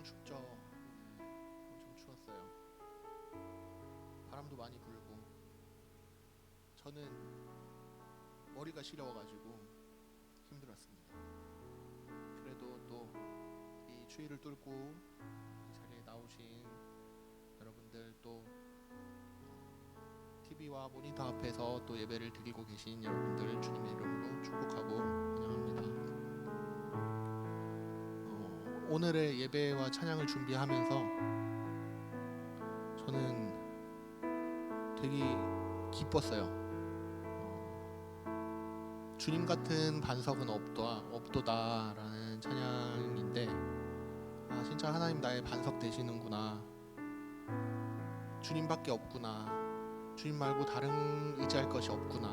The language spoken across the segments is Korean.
춥죠. 오늘 엄청 추웠어요. 바람도 많이 불고 저는 머리가 시려워가지고 힘들었습니다. 그래도 또 이 추위를 뚫고 이 자리에 나오신 여러분들, 또 TV와 모니터 앞에서 또 예배를 드리고 계신 여러분들 주님의 이름으로 축복하고 환영합니다. 오늘의 예배와 찬양을 준비하면서 저는 되게 기뻤어요. 주님 같은 반석은 없도다라는 찬양인데, 진짜 하나님 나의 반석 되시는구나, 주님밖에 없구나, 주님 말고 다른 의지할 것이 없구나,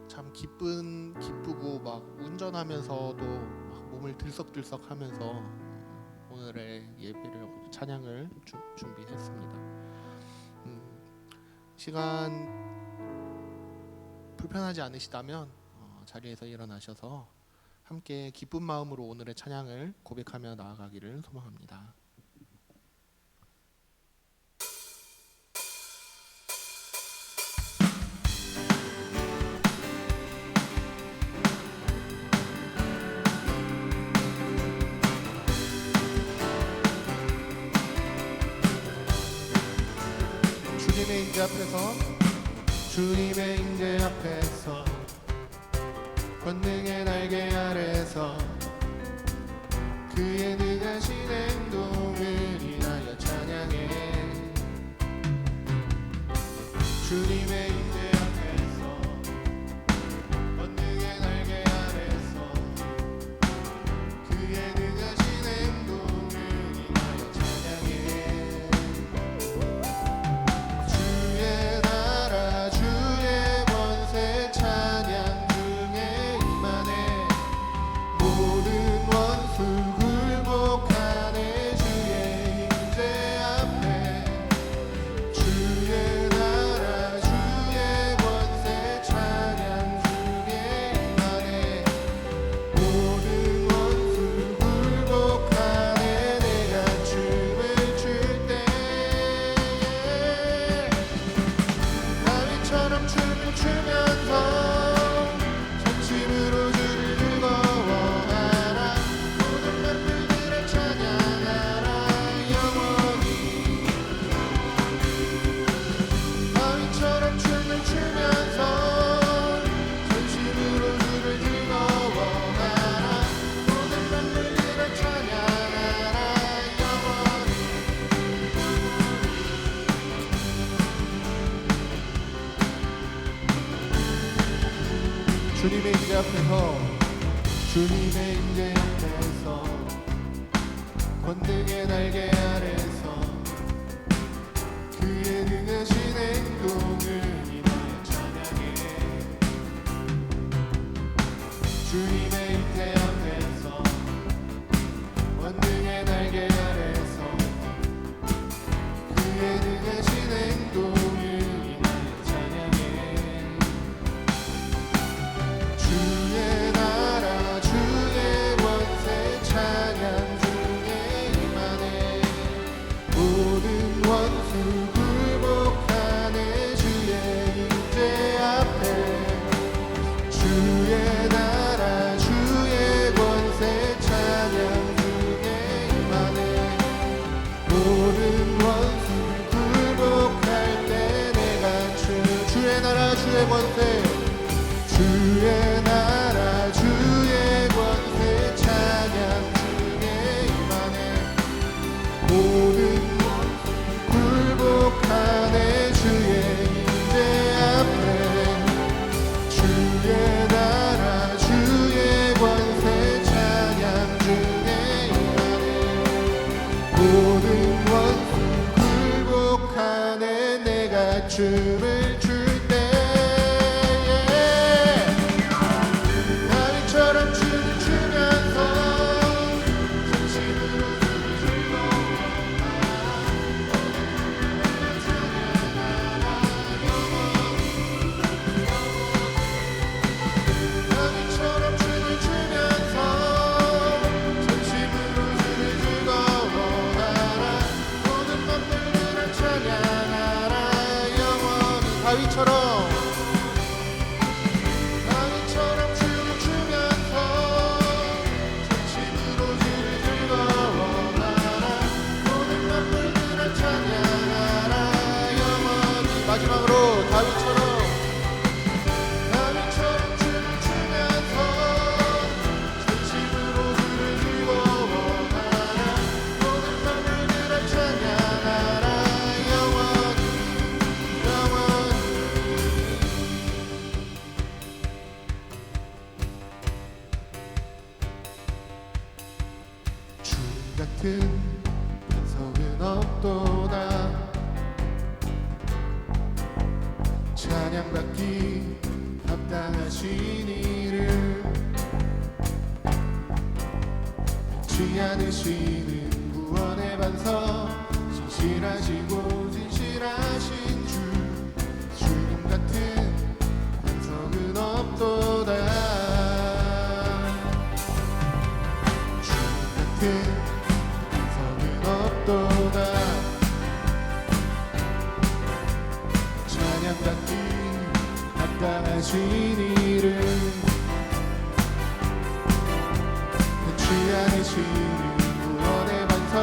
참 기쁘고 막 운전하면서도 막 몸을 들썩들썩하면서 오늘의 예배를 찬양을 준비했습니다. 시간 불편하지 않으시다면 자리에서 일어나셔서 함께 기쁜 마음으로 오늘의 찬양을 고백하며 나아가기를 소망합니다. 주님의 임재 앞에서 권능의 날개 아래서 그의 능하신 행동을 인하여 찬양해. 주님의 임재 앞에서 권능의 날개 아래서 그의 능하신 행동을 인하여 찬양해. 주의 나라 주의 권세 찬양 중에 임하네. 모든 원수 굴복하네. 주의 임재 앞에 주의 나라 주의 권세 찬양 중에 임하네. 모든 원수 굴복하네. 내가 춤을 출 때 다윗처럼 춤을 추면서 전심으로 주를 즐거워하라. 모든 만물들을 찬양하라 영원히. 다윗처럼 춤을 추면서 전심으로 주를 즐거워하라. 모든 만물들을 찬양하라 영원히. 주님의 임재 앞에서 권능의 날개 아래서 그의 능하신 행동을 인하여 찬양해. 주님의 임재 앞에서 권능의 날개 아래서 그의 능하신 행동을 인하여 찬양해. 주의 나라 주의 권세 찬양 중에 임하네. 모든 원수 굴복하네. 주의 임재 앞에 주의 나라 주의 권세 찬양 중에 임하네. 모든 원수 굴복할 때 내가 주의 나라 주의 권세 주의 나라 주의 권세 찬양 중에 임하네. 모든 굴복하네. 주의 임재 앞에 주의 나라 주의 권세 찬양 중에 임하네. 모든 원수 굴복하네. 내가 춤을 출 때 다윗처럼 춤을 추면서 전심으로 주를 즐거워하라. 다윗처럼 춤을 추면서 전심으로 주를 다윗처럼 춤을 추면서 전심으로 주를 즐거워하라. 모든 만물들을 찬양하라 영원히. 마지막으로 다윗처럼 춤을 추면서 전심으로 주를 즐거워하라. 모든 만물들을 찬양하라 영원히 영원히. 주님 같은 반석은 없도다. 찬양받기 합당하신 이를 변치 않으시는 구원의 반석, 신실하시고 진실하신 주. 주님 같은 반석은 없도다. 주님 같은 반석은 없도다. 찬양받기 합당하신 이를 변치 않으시는 구원의 반석,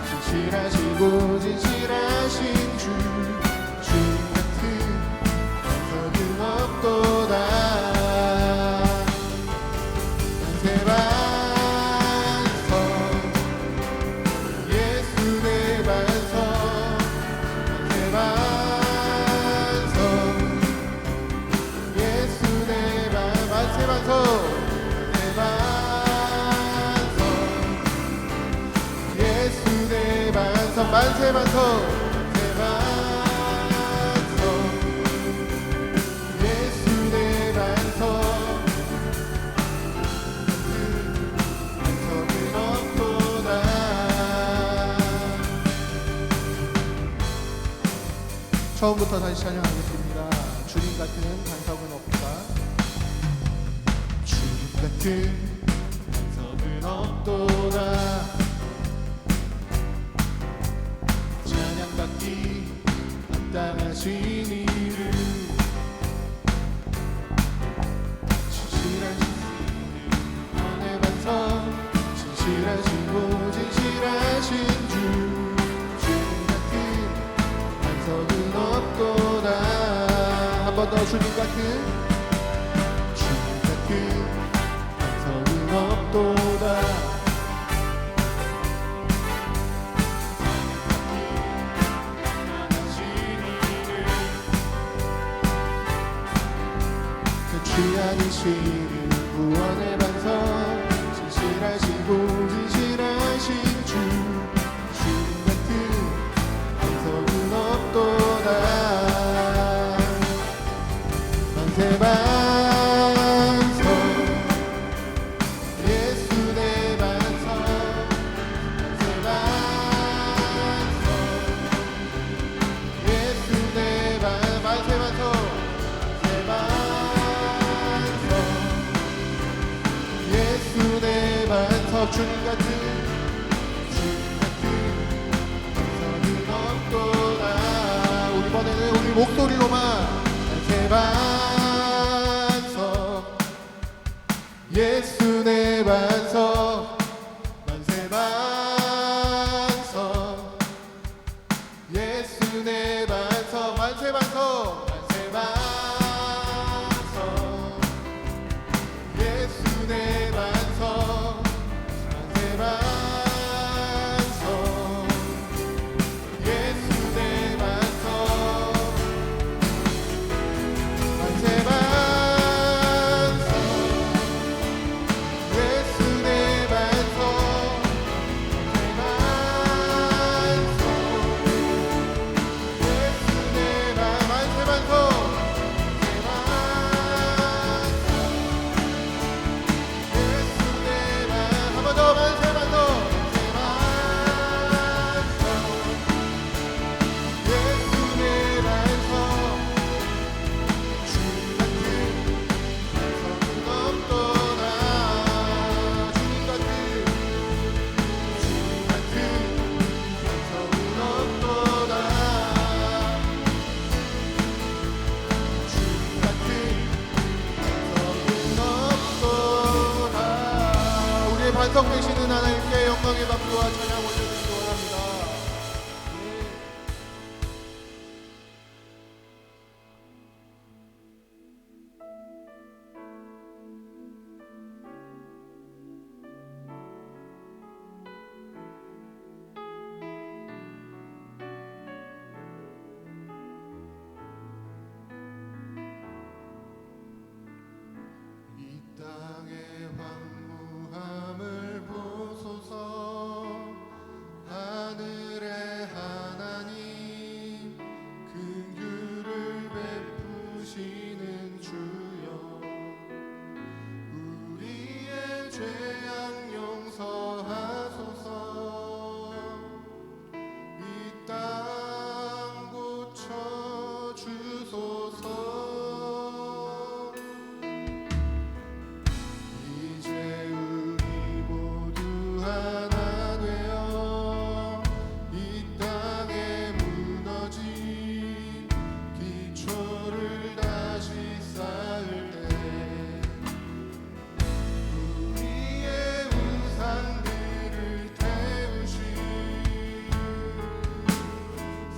신실하시고 진실하신 주. 주님 같은 반석은 없도다. 만세 반석 예수 내 반석. 만세 반석 예수 내 반석. 만세 반석 예수 내 반석. 만세 반석 예수 내 반석. 반석은 없도다. 처음부터 다시 찬양하겠습니다. 주님 같은 반석은 없다. 주님 같은 반석은 없도다. 찬양받기 합당하신 이를 진실하신 구원의 반석, 신실하시고 진실하신 주. 주님 같은 반석은 없도다. 한 번 더. 주님 같은 반석은 없도다. 변치 않으시는 구원의 반석, 신실하시고 진실하신 주. 주님 같은 반석은 없도다. 만세 반석 예수 내 반석. 만세 반석 예수 내 반석. 만세 반석 예수 내 반석. 주님 같은 반석은 없도다. 우리 이번에는 우리 목소리로만 만세 반석 예수 내 반석. 만세 반석 예수 내 반석. 만세 반석. 만세 반석 예수 내 반석. 만세 반석 예수 내 반석. 기도와 찬양 올려드리기 원합니다. 이 땅의 황무함을 보소서. 하늘의 하나님, 긍휼을 베푸시는 주여, 우리의 죄악 용서하소서. 이 땅 고쳐 주소서. 이제 우리 모두 하나 되어 이 땅에 무너진 기초를 다시 쌓을 때 우리의 우상들을 태우신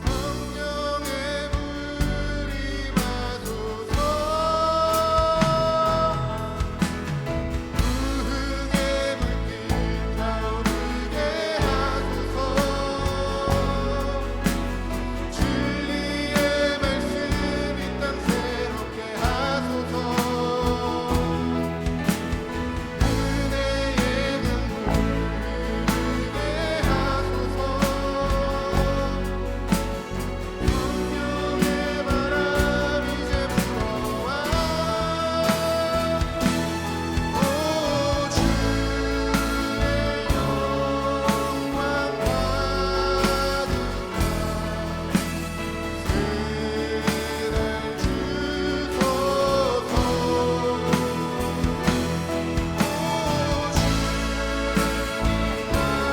성령의 불이 마소서. 부흥의 불길 타오르게 하소서. 진리의 말씀 이 땅 새롭게 하소서. 은혜의 눈물 흐르게 하소서. 성령의 바람 이제 불어와. 오 주의 영광 가득한 은혜를 주소서. 오 주님 나라 이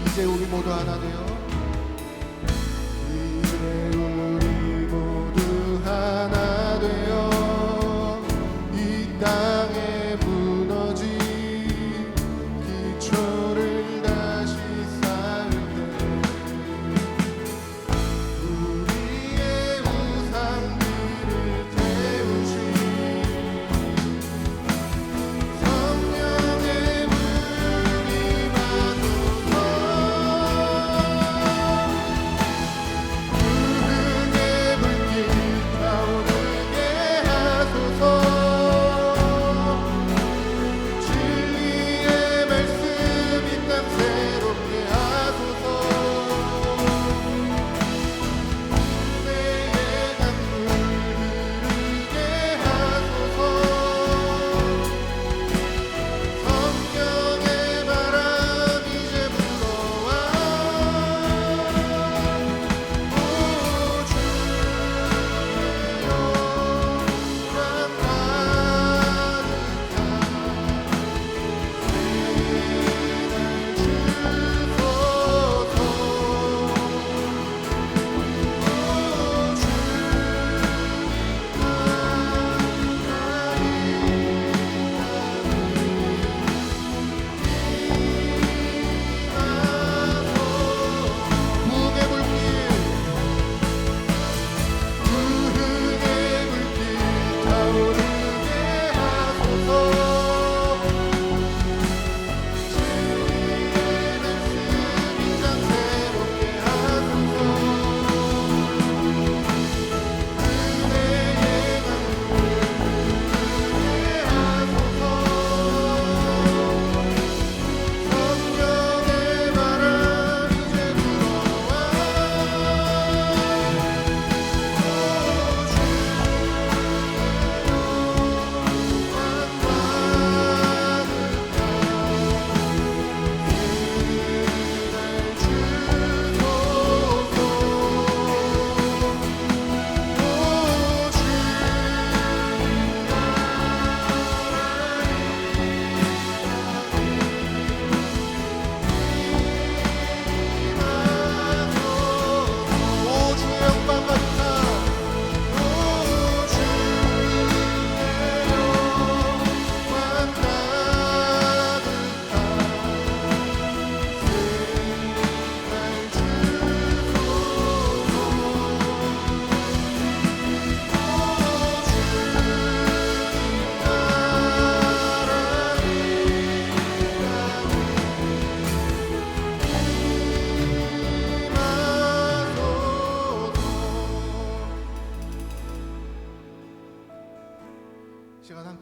이제 우리 모두 하나 되어 이제 우리 모두 하나 되어 이 땅에 무너진 기초를 다시 쌓을 때 우리의 우상들을 태우신 성령의 불이 마소서.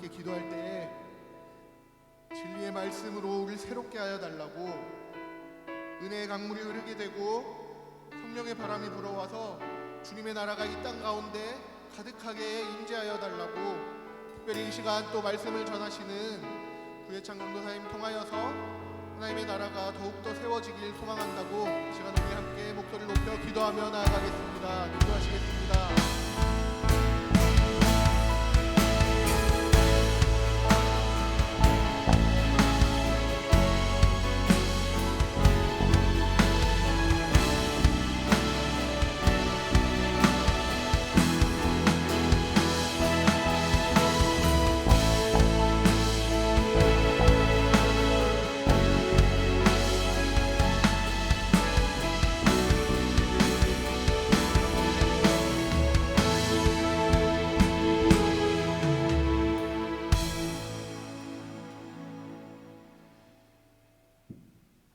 함께 기도할 때 진리의 말씀으로 우리를 새롭게 하여 달라고, 은혜의 강물이 흐르게 되고 성령의 바람이 불어와서 주님의 나라가 이 땅 가운데 가득하게 임재하여 달라고, 특별히 이 시간 또 말씀을 전하시는 구혜창 전도사님 통하여서 하나님의 나라가 더욱더 세워지길 소망한다고, 이 시간 우리 함께 목소리를 높여 기도하며 나아가겠습니다. 기도하시겠습니다.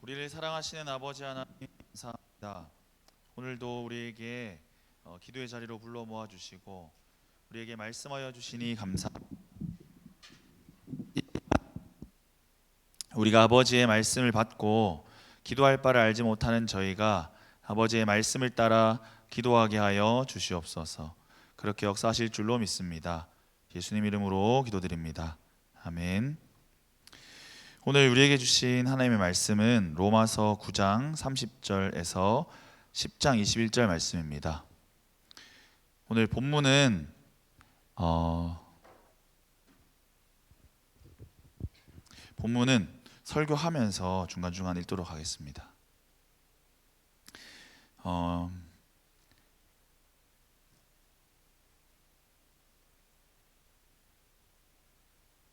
우리를 사랑하시는 아버지 하나님, 감사합니다. 오늘도 우리에게 기도의 자리로 불러 모아주시고 우리에게 말씀하여 주시니 감사합니다. 우리가 아버지의 말씀을 받고 기도할 바를 알지 못하는 저희가 아버지의 말씀을 따라 기도하게 하여 주시옵소서. 그렇게 역사하실 줄로 믿습니다. 예수님 이름으로 기도드립니다. 아멘. 오늘 우리에게 주신 하나님의 말씀은 로마서 9장 30절에서 10장 21절 말씀입니다. 오늘 본문은 설교하면서 중간중간 읽도록 하겠습니다.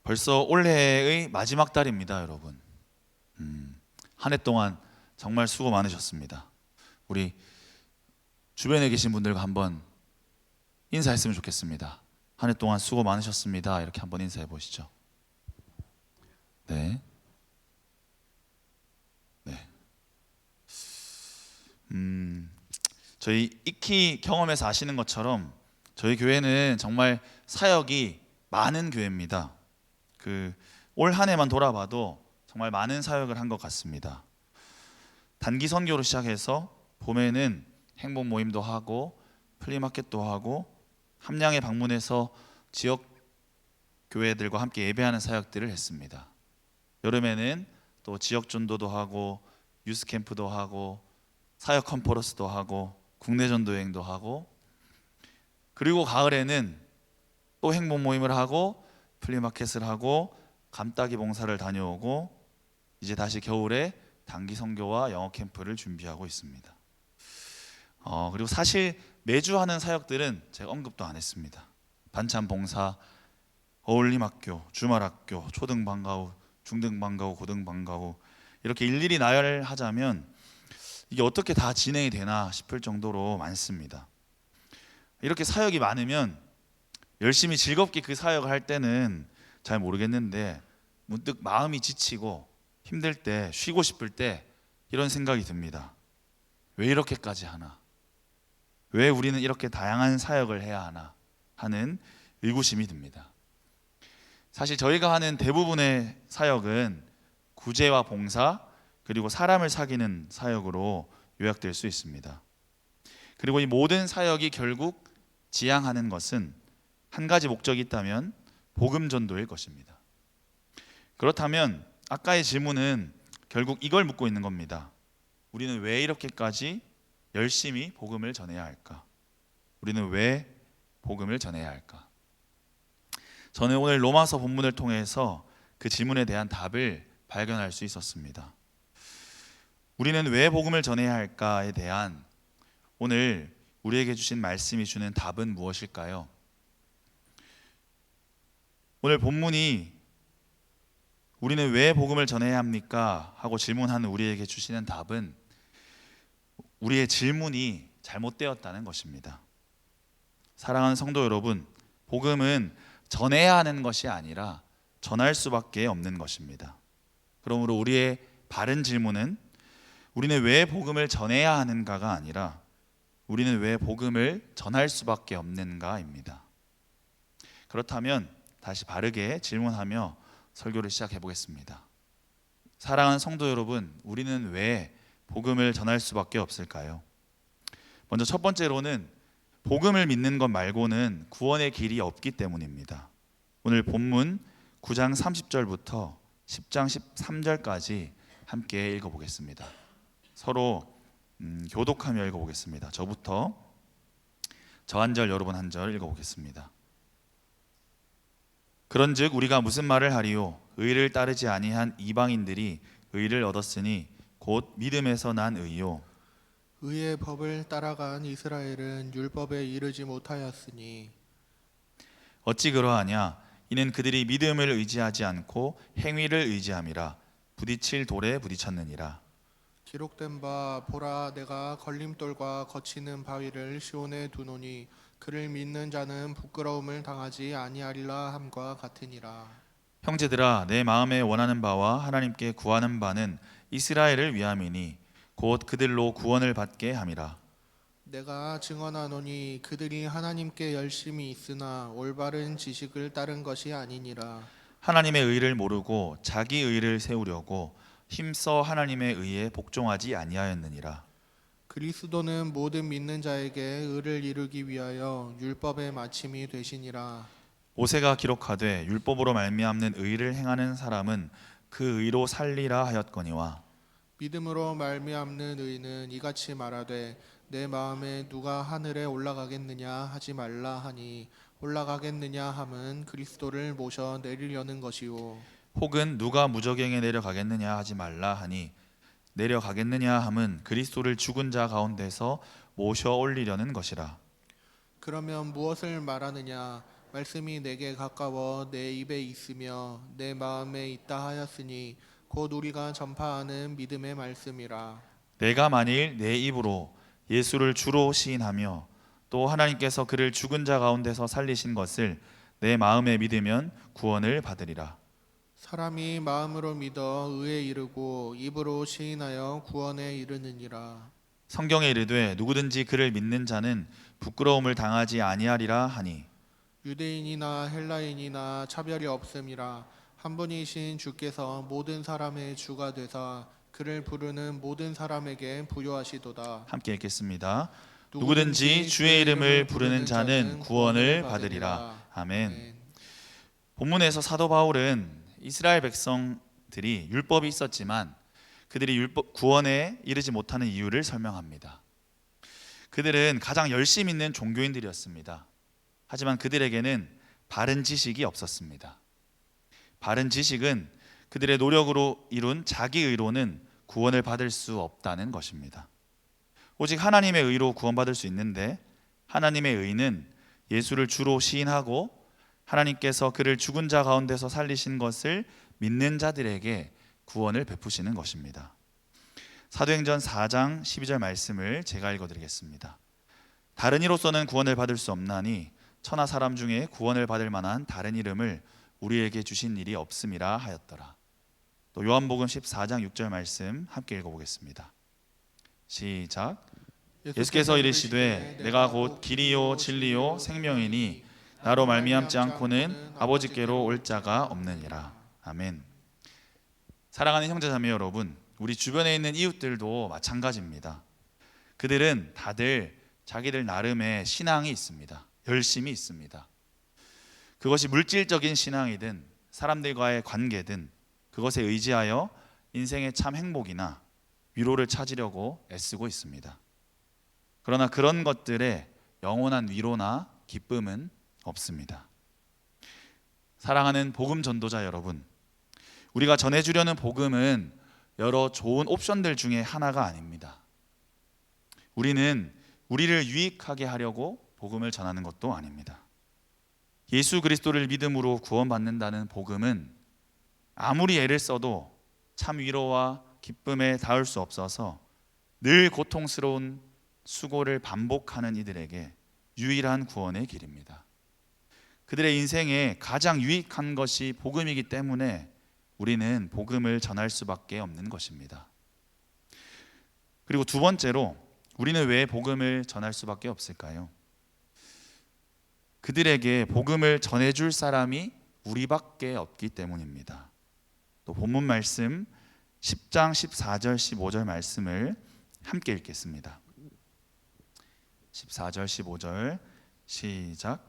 벌써 올해의 마지막 달입니다, 여러분. 한 해 동안 정말 수고 많으셨습니다. 우리 주변에 계신 분들과 한번 인사했으면 좋겠습니다. 한 해 동안 수고 많으셨습니다. 이렇게 한번 인사해 보시죠. 네. 저희 익히 경험해서 아시는 것처럼 저희 교회는 정말 사역이 많은 교회입니다. 올 한 해만 돌아봐도 정말 많은 사역을 한 것 같습니다. 단기 선교로 시작해서 봄에는 행복 모임도 하고 플리마켓도 하고 함량에 방문해서 지역 교회들과 함께 예배하는 사역들을 했습니다. 여름에는 또 지역 전도도 하고 유스 캠프도 하고 사역 컨퍼런스도 하고 국내 전도 여행도 하고, 그리고 가을에는 또 행복 모임을 하고 플리마켓을 하고 감따기 봉사를 다녀오고, 이제 다시 겨울에 단기 선교와 영어 캠프를 준비하고 있습니다. 그리고 사실 매주 하는 사역들은 제가 언급도 안 했습니다. 반찬 봉사, 어울림학교, 주말학교, 초등방과후, 중등방과후, 고등방과후, 이렇게 일일이 나열하자면 이게 어떻게 다 진행이 되나 싶을 정도로 많습니다. 이렇게 사역이 많으면 열심히 즐겁게 그 사역을 할 때는 잘 모르겠는데, 문득 마음이 지치고 힘들 때, 쉬고 싶을 때 이런 생각이 듭니다. 왜 이렇게까지 하나? 왜 우리는 이렇게 다양한 사역을 해야 하나? 하는 의구심이 듭니다. 사실 저희가 하는 대부분의 사역은 구제와 봉사, 그리고 사람을 사귀는 사역으로 요약될 수 있습니다. 그리고 이 모든 사역이 결국 지향하는 것은 한 가지 목적이 있다면 복음 전도일 것입니다. 그렇다면 아까의 질문은 결국 이걸 묻고 있는 겁니다. 우리는 왜 이렇게까지 열심히 복음을 전해야 할까? 우리는 왜 복음을 전해야 할까? 저는 오늘 로마서 본문을 통해서 그 질문에 대한 답을 발견할 수 있었습니다. 우리는 왜 복음을 전해야 할까에 대한 오늘 우리에게 주신 말씀이 주는 답은 무엇일까요? 오늘 본문이 우리는 왜 복음을 전해야 합니까? 하고 질문하는 우리에게 주시는 답은 우리의 질문이 잘못되었다는 것입니다. 사랑하는 성도 여러분, 복음은 전해야 하는 것이 아니라 전할 수밖에 없는 것입니다. 그러므로 우리의 바른 질문은 우리는 왜 복음을 전해야 하는가가 아니라 우리는 왜 복음을 전할 수밖에 없는가입니다. 그렇다면 다시 바르게 질문하며 설교를 시작해 보겠습니다. 사랑하는 성도 여러분, 우리는 왜 복음을 전할 수밖에 없을까요? 먼저 첫 번째로는 복음을 믿는 것 말고는 구원의 길이 없기 때문입니다. 오늘 본문 9장 30절부터 10장 13절까지 함께 읽어보겠습니다. 서로 교독하며 읽어보겠습니다. 저부터 저 한 절 여러분 한 절 읽어보겠습니다. 그런즉 우리가 무슨 말을 하리요? 의를 따르지 아니한 이방인들이 의를 얻었으니 곧 믿음에서 난 의요. 의의 법을 따라간 이스라엘은 율법에 이르지 못하였으니 어찌 그러하냐? 이는 그들이 믿음을 의지하지 않고 행위를 의지함이라. 부딪힐 돌에 부딪혔느니라. 기록된 바 보라 내가 걸림돌과 거치는 바위를 시온에 두노니 그를 믿는 자는 부끄러움을 당하지 아니하리라 함과 같으니라. 형제들아, 내 마음에 원하는 바와 하나님께 구하는 바는 이스라엘을 위함이니 곧 그들로 구원을 받게 함이라. 내가 증언하노니 그들이 하나님께 열심히 있으나 올바른 지식을 따른 것이 아니니라. 하나님의 의를 모르고 자기 의를 세우려고 힘써 하나님의 의에 복종하지 아니하였느니라. 그리스도는 모든 믿는 자에게 의를 이루기 위하여 율법의 마침이 되시니라. 모세가 기록하되 율법으로 말미암는 의를 행하는 사람은 그 의로 살리라 하였거니와 믿음으로 말미암는 의는 이같이 말하되 내 마음에 누가 하늘에 올라가겠느냐 하지 말라 하니 올라가겠느냐 함은 그리스도를 모셔 내리려는 것이요 혹은 누가 무저갱에 내려가겠느냐 하지 말라 하니 내려가겠느냐 함은 그리스도를 죽은 자 가운데서 모셔 올리려는 것이라. 그러면 무엇을 말하느냐 말씀이 내게 가까워 내 입에 있으며 내 마음에 있다 하였으니 곧 우리가 전파하는 믿음의 말씀이라. 내가 만일 내 입으로 예수를 주로 시인하며 또 하나님께서 그를 죽은 자 가운데서 살리신 것을 내 마음에 믿으면 구원을 받으리라. 사람이 마음으로 믿어 의에 이르고 입으로 시인하여 구원에 이르느니라. 성경에 이르되 누구든지 그를 믿는 자는 부끄러움을 당하지 아니하리라 하니 유대인이나 헬라인이나 차별이 없음이라. 한 분이신 주께서 모든 사람의 주가 되사 그를 부르는 모든 사람에게 부요하시도다. 함께 읽겠습니다. 누구든지 주의 이름을 부르는 자는 구원을 받으리라. 아멘. 본문에서 사도 바울은 이스라엘 백성들이 율법이 있었지만 그들이 율법 구원에 이르지 못하는 이유를 설명합니다. 그들은 가장 열심 있는 종교인들이었습니다. 하지만 그들에게는 바른 지식이 없었습니다. 바른 지식은 그들의 노력으로 이룬 자기 의로는 구원을 받을 수 없다는 것입니다. 오직 하나님의 의로 구원받을 수 있는데 하나님의 의는 예수를 주로 시인하고 하나님께서 그를 죽은 자 가운데서 살리신 것을 믿는 자들에게 구원을 베푸시는 것입니다. 사도행전 4장 12절 말씀을 제가 읽어드리겠습니다. 다른 이로서는 구원을 받을 수 없나니 천하 사람 중에 구원을 받을 만한 다른 이름을 우리에게 주신 일이 없음이라 하였더라. 또 요한복음 14장 6절 말씀 함께 읽어보겠습니다. 시작. 예수께서 이르시되 내가 곧 길이요 진리요 생명이니 나로 말미암지 않고는 아버지께로 올 자가 없느니라. 아멘. 사랑하는 형제자매 여러분, 우리 주변에 있는 이웃들도 마찬가지입니다. 그들은 다들 자기들 나름의 신앙이 있습니다. 열심이 있습니다. 그것이 물질적인 신앙이든 사람들과의 관계든 그것에 의지하여 인생의 참 행복이나 위로를 찾으려고 애쓰고 있습니다. 그러나 그런 것들에 영원한 위로나 기쁨은 없습니다. 사랑하는 복음 전도자 여러분, 우리가 전해주려는 복음은 여러 좋은 옵션들 중에 하나가 아닙니다. 우리는 우리를 유익하게 하려고 복음을 전하는 것도 아닙니다. 예수 그리스도를 믿음으로 구원받는다는 복음은 아무리 애를 써도 참 위로와 기쁨에 닿을 수 없어서 늘 고통스러운 수고를 반복하는 이들에게 유일한 구원의 길입니다. 그들의 인생에 가장 유익한 것이 복음이기 때문에 우리는 복음을 전할 수밖에 없는 것입니다. 그리고 두 번째로 우리는 왜 복음을 전할 수밖에 없을까요? 그들에게 복음을 전해줄 사람이 우리밖에 없기 때문입니다. 또 본문 말씀 10장 14절 15절 말씀을 함께 읽겠습니다. 14절 15절 시작.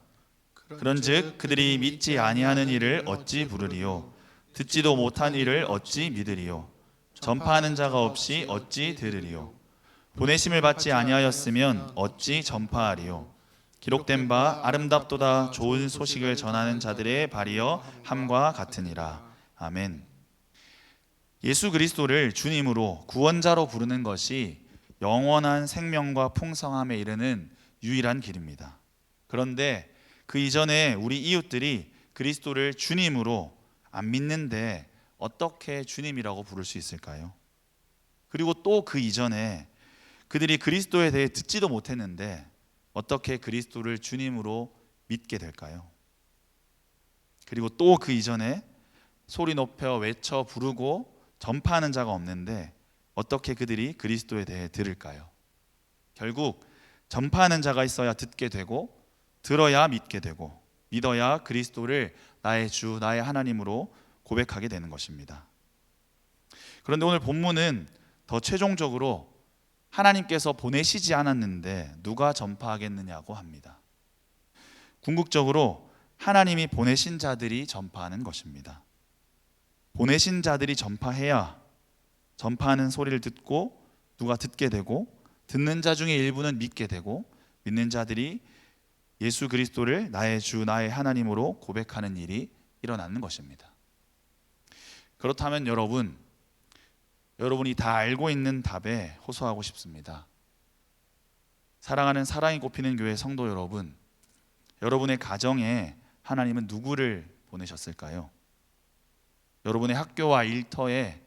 그런즉 그들이 믿지 아니하는 이를 어찌 부르리요? 듣지도 못한 이를 어찌 믿으리요? 전파하는 자가 없이 어찌 들으리요? 보내심을 받지 아니하였으면 어찌 전파하리요? 기록된 바 아름답도다 좋은 소식을 전하는 자들의 발이여 함과 같으니라. 아멘. 예수 그리스도를 주님으로 구원자로 부르는 것이 영원한 생명과 풍성함에 이르는 유일한 길입니다. 그런데 그 이전에 우리 이웃들이 그리스도를 주님으로 안 믿는데 어떻게 주님이라고 부를 수 있을까요? 그리고 또 그 이전에 그들이 그리스도에 대해 듣지도 못했는데 어떻게 그리스도를 주님으로 믿게 될까요? 그리고 또 그 이전에 소리 높여 외쳐 부르고 전파하는 자가 없는데 어떻게 그들이 그리스도에 대해 들을까요? 결국 전파하는 자가 있어야 듣게 되고 들어야 믿게 되고 믿어야 그리스도를 나의 주, 나의 하나님으로 고백하게 되는 것입니다. 그런데 오늘 본문은 더 최종적으로 하나님께서 보내시지 않았는데 누가 전파하겠느냐고 합니다. 궁극적으로 하나님이 보내신 자들이 전파하는 것입니다. 보내신 자들이 전파해야 전파하는 소리를 듣고 누가 듣게 되고 듣는 자 중에 일부는 믿게 되고 믿는 자들이 예수 그리스도를 나의 주, 나의 하나님으로 고백하는 일이 일어나는 것입니다. 그렇다면 여러분이 다 알고 있는 답에 호소하고 싶습니다. 사랑하는 사랑이 꼽히는 교회 성도 여러분, 여러분의 가정에 하나님은 누구를 보내셨을까요? 여러분의 학교와 일터에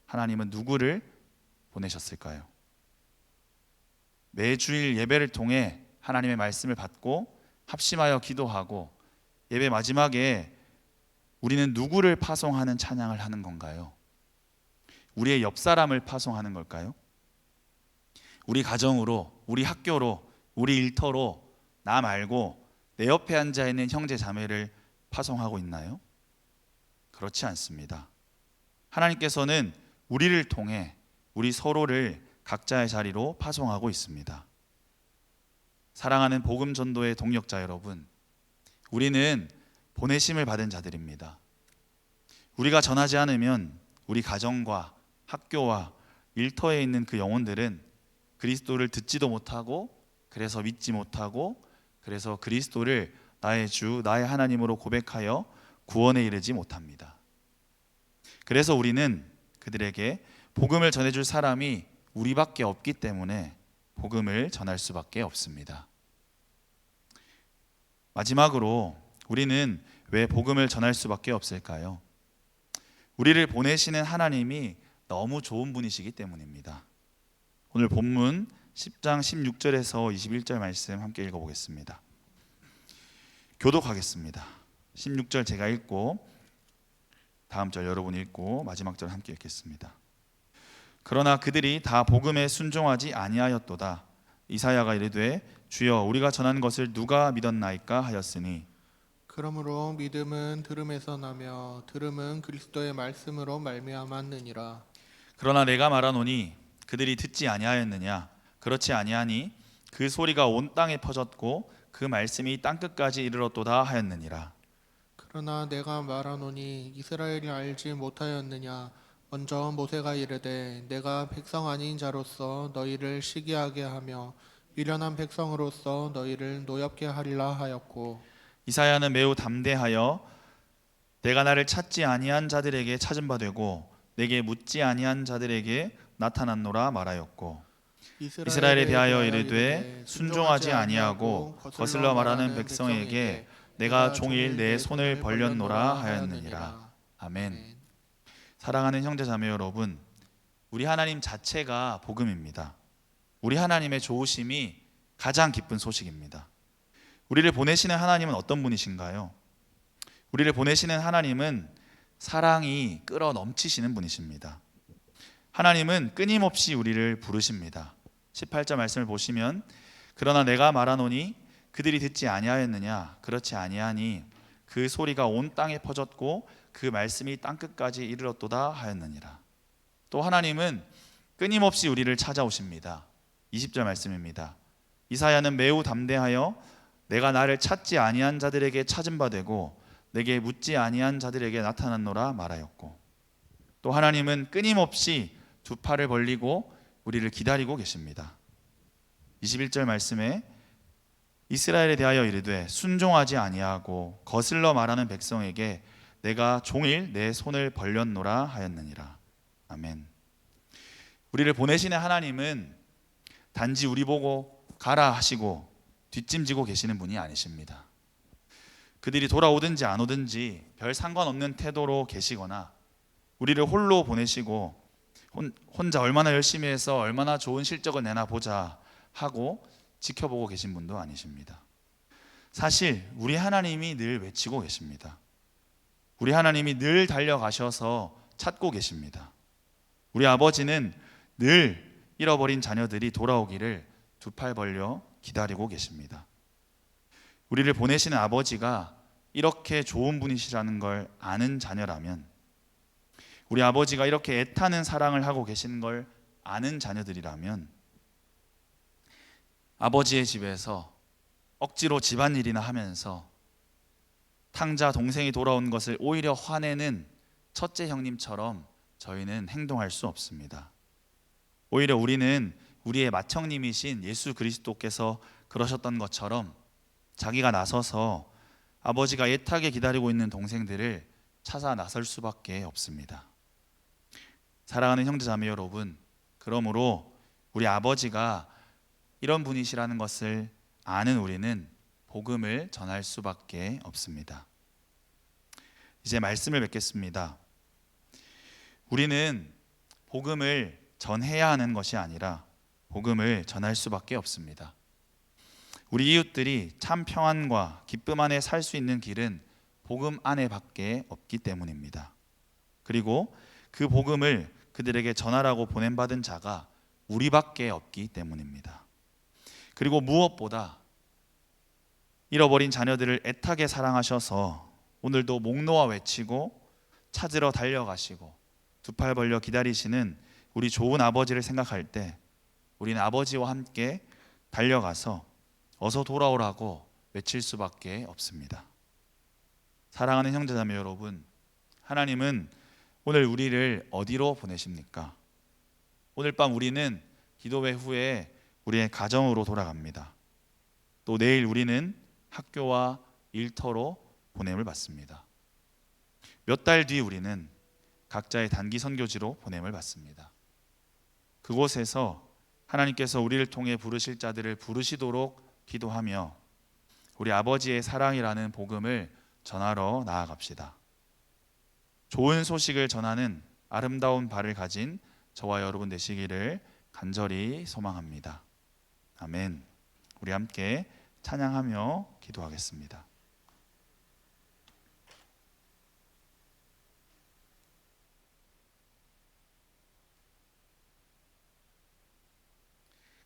하나님은 누구를 보내셨을까요? 매주일 예배를 통해 하나님의 말씀을 받고 합심하여 기도하고 예배 마지막에 우리는 누구를 파송하는 찬양을 하는 건가요? 우리의 옆 사람을 파송하는 걸까요? 우리 가정으로, 우리 학교로, 우리 일터로 나 말고 내 옆에 앉아 있는 형제 자매를 파송하고 있나요? 그렇지 않습니다. 하나님께서는 우리를 통해 우리 서로를 각자의 자리로 파송하고 있습니다. 사랑하는 복음 전도의 동역자 여러분, 우리는 보내심을 받은 자들입니다. 우리가 전하지 않으면 우리 가정과 학교와 일터에 있는 그 영혼들은 그리스도를 듣지도 못하고 그래서 믿지 못하고 그래서 그리스도를 나의 주, 나의 하나님으로 고백하여 구원에 이르지 못합니다. 그래서 우리는 그들에게 복음을 전해줄 사람이 우리밖에 없기 때문에 복음을 전할 수밖에 없습니다. 마지막으로 우리는 왜 복음을 전할 수밖에 없을까요? 우리를 보내시는 하나님이 너무 좋은 분이시기 때문입니다. 오늘 본문 10장 16절에서 21절 말씀 함께 읽어보겠습니다. 교독하겠습니다. 16절 제가 읽고 다음 절 여러분이 읽고 마지막 절 함께 읽겠습니다. 그러나 그들이 다 복음에 순종하지 아니하였도다. 이사야가 이르되 주여 우리가 전한 것을 누가 믿었나이까 하였으니 그러므로 믿음은 들음에서 나며 들음은 그리스도의 말씀으로 말미암았느니라. 그러나 내가 말하노니 그들이 듣지 아니하였느냐? 그렇지 아니하니 그 소리가 온 땅에 퍼졌고 그 말씀이 땅끝까지 이르렀도다 하였느니라. 그러나 내가 말하노니 이스라엘이 알지 못하였느냐? 먼저 모세가 이르되 내가 백성 아닌 자로서 너희를 시기하게 하며 미련한 백성으로서 너희를 노엽게 하리라 하였고, 이사야는 매우 담대하여 내가 나를 찾지 아니한 자들에게 찾은 바 되고 내게 묻지 아니한 자들에게 나타났노라 말하였고, 이스라엘에 대하여 이르되 순종하지 아니하고 거슬러 말하는 백성에게 내가 종일 내 손을 벌렸노라 하였느니라. 아멘. 사랑하는 형제 자매 여러분, 우리 하나님 자체가 복음입니다. 우리 하나님의 좋으심이 가장 기쁜 소식입니다. 우리를 보내시는 하나님은 어떤 분이신가요? 우리를 보내시는 하나님은 사랑이 끓어 넘치시는 분이십니다. 하나님은 끊임없이 우리를 부르십니다. 18절 말씀을 보시면 그러나 내가 말하노니 그들이 듣지 아니하였느냐? 그렇지 아니하니 그 소리가 온 땅에 퍼졌고 그 말씀이 땅끝까지 이르렀도다 하였느니라. 또 하나님은 끊임없이 우리를 찾아오십니다. 20절 말씀입니다. 이사야는 매우 담대하여 내가 나를 찾지 아니한 자들에게 찾은 바 되고 내게 묻지 아니한 자들에게 나타났노라 말하였고, 또 하나님은 끊임없이 두 팔을 벌리고 우리를 기다리고 계십니다. 21절 말씀에 이스라엘에 대하여 이르되 순종하지 아니하고 거슬러 말하는 백성에게 내가 종일 내 손을 벌렸노라 하였느니라. 아멘. 우리를 보내시는 하나님은 단지 우리 보고 가라 하시고 뒷짐지고 계시는 분이 아니십니다. 그들이 돌아오든지 안 오든지 별 상관없는 태도로 계시거나 우리를 홀로 보내시고 혼자 얼마나 열심히 해서 얼마나 좋은 실적을 내나 보자 하고 지켜보고 계신 분도 아니십니다. 사실 우리 하나님이 늘 외치고 계십니다. 우리 하나님이 늘 달려가셔서 찾고 계십니다. 우리 아버지는 늘 잃어버린 자녀들이 돌아오기를 두 팔 벌려 기다리고 계십니다. 우리를 보내시는 아버지가 이렇게 좋은 분이시라는 걸 아는 자녀라면, 우리 아버지가 이렇게 애타는 사랑을 하고 계시는 걸 아는 자녀들이라면, 아버지의 집에서 억지로 집안일이나 하면서 탕자 동생이 돌아온 것을 오히려 화내는 첫째 형님처럼 저희는 행동할 수 없습니다. 오히려 우리는 우리의 맏형님이신 예수 그리스도께서 그러셨던 것처럼 자기가 나서서 아버지가 애타게 기다리고 있는 동생들을 찾아 나설 수밖에 없습니다. 사랑하는 형제자매 여러분, 그러므로 우리 아버지가 이런 분이시라는 것을 아는 우리는 복음을 전할 수밖에 없습니다. 이제 말씀을 맺겠습니다. 우리는 복음을 전해야 하는 것이 아니라 복음을 전할 수밖에 없습니다. 우리 이웃들이 참 평안과 기쁨 안에 살 수 있는 길은 복음 안에 밖에 없기 때문입니다. 그리고 그 복음을 그들에게 전하라고 보냄받은 자가 우리밖에 없기 때문입니다. 그리고 무엇보다 잃어버린 자녀들을 애타게 사랑하셔서 오늘도 목 놓아 외치고 찾으러 달려가시고 두 팔 벌려 기다리시는 우리 좋은 아버지를 생각할 때 우리는 아버지와 함께 달려가서 어서 돌아오라고 외칠 수밖에 없습니다. 사랑하는 형제자매 여러분, 하나님은 오늘 우리를 어디로 보내십니까? 오늘 밤 우리는 기도회 후에 우리의 가정으로 돌아갑니다. 또 내일 우리는 학교와 일터로 보냄을 받습니다. 몇 달 뒤 우리는 각자의 단기 선교지로 보냄을 받습니다. 그곳에서 하나님께서 우리를 통해 부르실 자들을 부르시도록 기도하며 우리 아버지의 사랑이라는 복음을 전하러 나아갑시다. 좋은 소식을 전하는 아름다운 발을 가진 저와 여러분 되시기를 간절히 소망합니다. 아멘. 우리 함께 찬양하며 기도하겠습니다.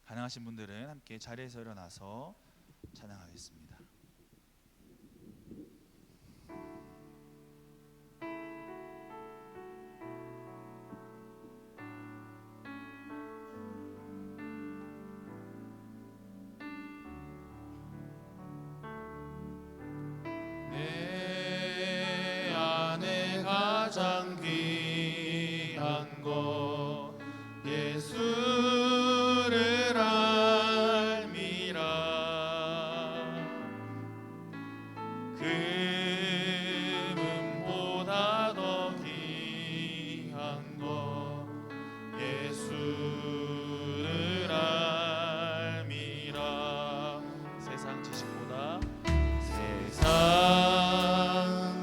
가능하신 분들은 함께 자리에서 일어나서 찬양하겠습니다. 내 안에 가장 귀한 것 예수를 알미라. 금은보다 더 귀한 것 예수를 알미라. 세상 지식보다 세상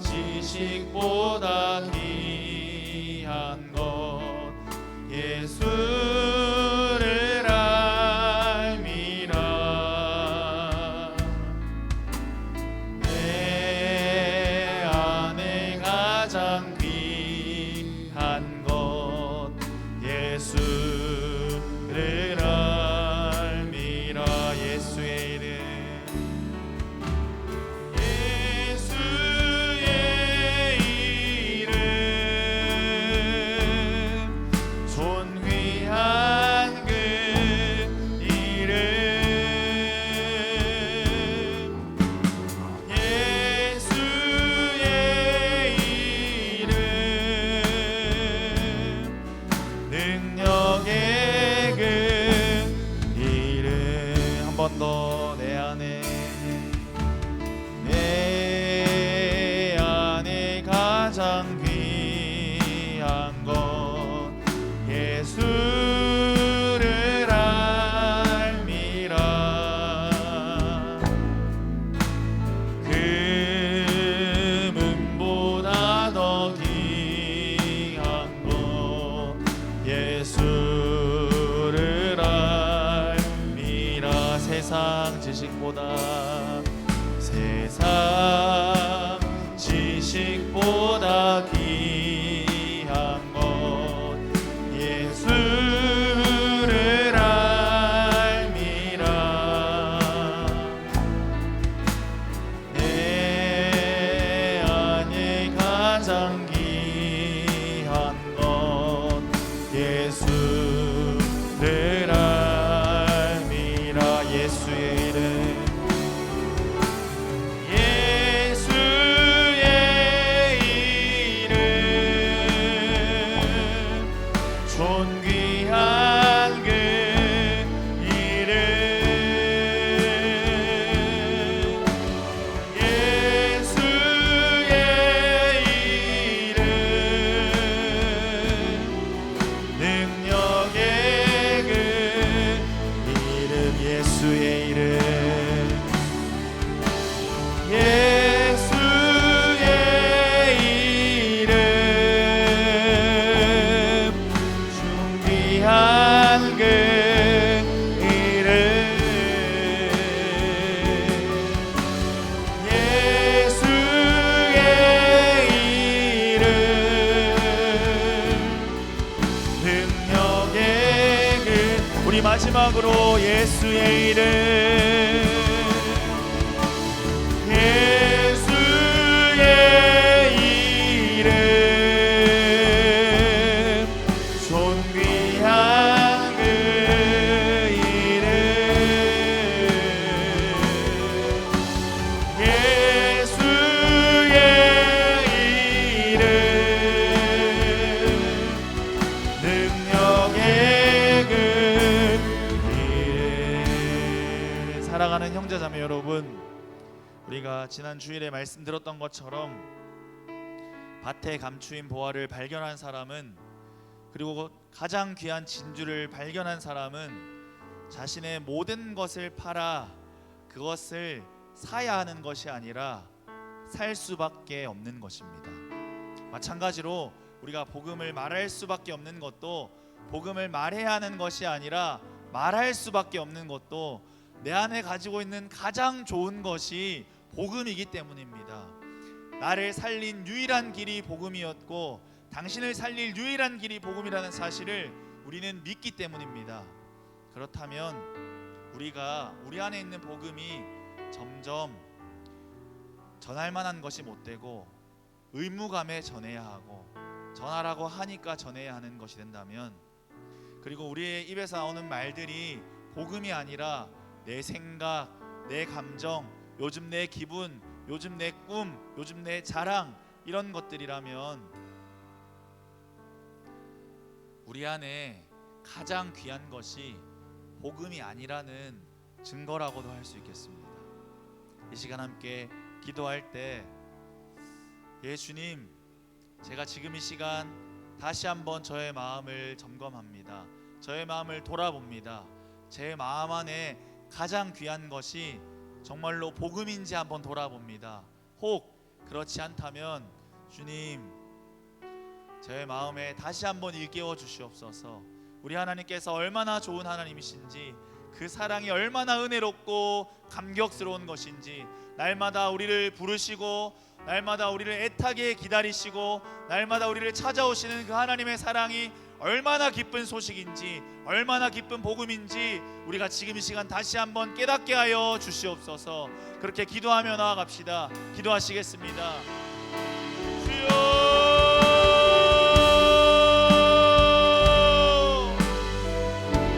지식보다 귀한 것 예수를 알미라. 내 안에 가장 귀한 것 예수를 알미라. 예수의 이름 예수의 번 더 내 안에 가장 귀한 것 예수를 알미라. 금은보다 더 귀한 것 예수를 알미라. 세상 지식보다 귀한 것 예수를 알미라. 내 안에 가장 귀한 것 예수를 알미라. 예수의 이름 존귀한 그 이름 예수의 이름 능력의 그 이름 예수의 이름 존귀한 그 이름 예수의 이름 능력의 그 우리 마지막으로 예수의 이름 예수의 이름 존귀한 그 이름 예수의 이름 능력의 그 이름. 사랑하는 형제자매 여러분, 우리가 지난 주일에 말씀 들었던 것처럼 밭에 감추인 보화를 발견한 사람은, 그리고 가장 귀한 진주를 발견한 사람은 자신의 모든 것을 팔아 그것을 사야 하는 것이 아니라 살 수밖에 없는 것입니다. 마찬가지로 우리가 복음을 말할 수밖에 없는 것도, 복음을 말해야 하는 것이 아니라 말할 수밖에 없는 것도 내 안에 가지고 있는 가장 좋은 것이 복음이기 때문입니다. 나를 살린 유일한 길이 복음이었고 당신을 살릴 유일한 길이 복음이라는 사실을 우리는 믿기 때문입니다. 그렇다면 우리가 우리 안에 있는 복음이 점점 전할 만한 것이 못 되고 의무감에 전해야 하고 전하라고 하니까 전해야 하는 것이 된다면, 그리고 우리의 입에서 나오는 말들이 복음이 아니라 내 생각, 내 감정, 요즘 내 기분, 요즘 내 꿈, 요즘 내 자랑, 이런 것들이라면 우리 안에 가장 귀한 것이 복음이 아니라는 증거라고도 할 수 있겠습니다. 이 시간 함께 기도할 때, 예 주님, 제가 지금 이 시간 다시 한번 저의 마음을 점검합니다. 저의 마음을 돌아봅니다. 제 마음 안에 가장 귀한 것이 정말로 복음인지 한번 돌아봅니다. 혹 그렇지 않다면 주님, 제 마음에 다시 한번 일깨워 주시옵소서. 우리 하나님께서 얼마나 좋은 하나님이신지, 그 사랑이 얼마나 은혜롭고 감격스러운 것인지, 날마다 우리를 부르시고 날마다 우리를 애타게 기다리시고 날마다 우리를 찾아오시는 그 하나님의 사랑이 얼마나 기쁜 소식인지, 얼마나 기쁜 복음인지 우리가 지금 이 시간 다시 한번 깨닫게 하여 주시옵소서. 그렇게 기도하며 나아갑시다. 기도하시겠습니다. 주여,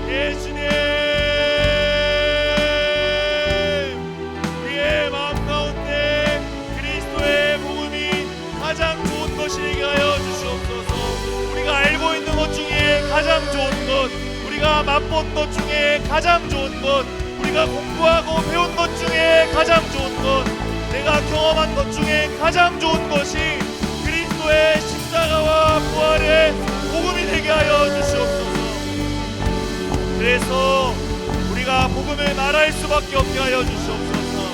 예수님, 우리의 마음 가운데 그리스도의 복음이 가장 좋은 것이게 하여 주시옵소서. 우리가 알고 있는 것 중에 가장 좋은 것, 우리가 맛본 것 중에 가장 좋은 것, 우리가 우리가 공부하고 배운 것 중에 가장 좋은 것, 내가 경험한 것 중에 가장 좋은 것이 그리스도의 십자가와 부활의 복음이 되게 하여 주시옵소서. 그래서 우리가 복음을 말할 수밖에 없게 하여 주시옵소서.